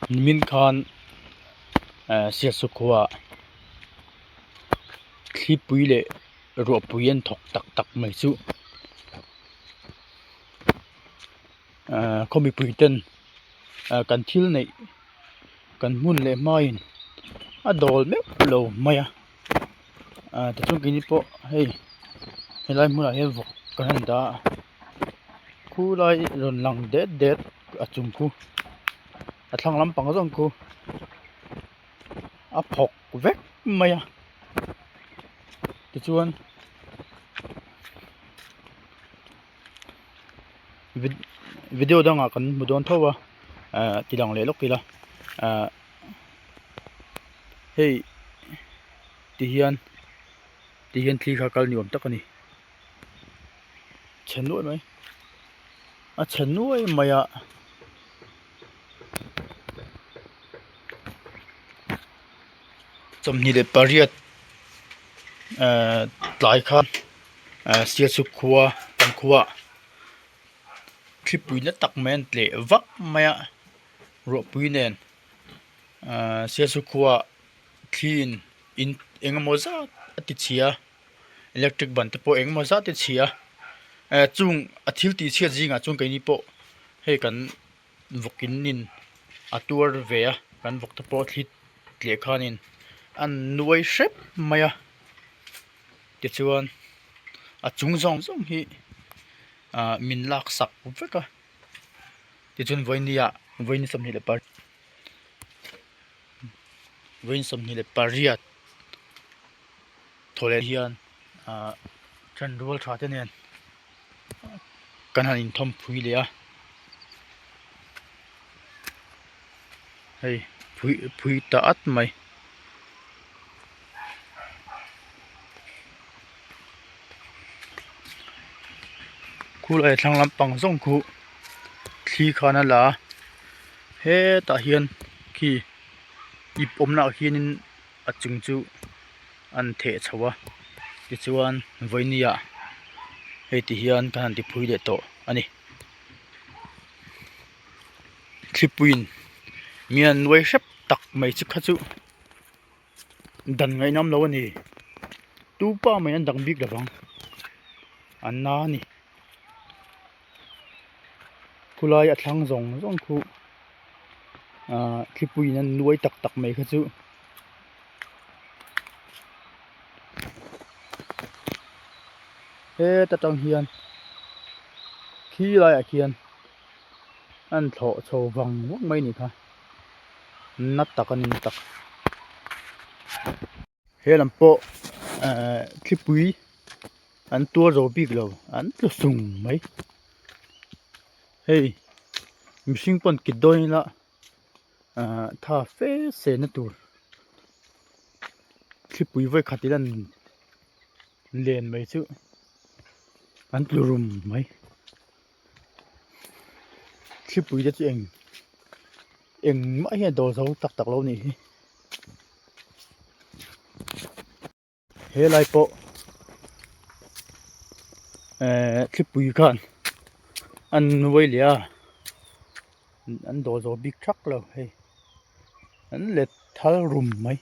min khan sia sukwa thli pui le ro puyen thok tak tak mai chu khomi pui ten kan thil nei kan mun le main a dol me lo maya ta chung kini po hei helai mula he vok kan da khu lai ron lang det a chung khu a thlang lam pang jong khu a phok vek maya ti chuan video danga kan mudon thowa tilang le lokila hei tihian thli kha kal niom takani chenoi mai a chenoi maya chomni le pariat tlai khan sia su khuwa tan khuwa thipui na tak men tle vak maya ro pui nen sia su khuwa clean in engmoza ati chia electric ban te po engmoza te chia chung athil ti chia jinga chung kai ni po he kan vokin nin atur ve a kan vok te po thlit tle khanin an nuai shep maya ti chuan a chung zong hi min lak sak veka ti chun voini somni le par voin somni le pariat thole hian chan rual tha te nen kan han in thom phui le a hei phui ta at mai khul ai thlang lam pang zong khu thli khana la he ta hian khi ip omna hianin a chung chu an the chawa ti chuan voinia he ti hian kan ti phui le to ani thlipuin mian wei shep tak mai chu kha chu dan ngai nam lo ani tu pa mai an dang bik lawang an na ni khulai a thlang zong khu thlipuin an nuai tak mai kha chu he ta tang hian khi lai a khian an tho chho wang wak mai ni kha nat takanin tak he lam po thipui an tur ro bik lo an tlu sung mai hei mishing pon kidoi la tha fe se na tur thipui voi khatilan len mai chu an tlurum mai thipui da chu eng ma hian do zo tak lo ni he lai po thipui khan an nuai lia an do zo big truck lo hei an let thal rum mai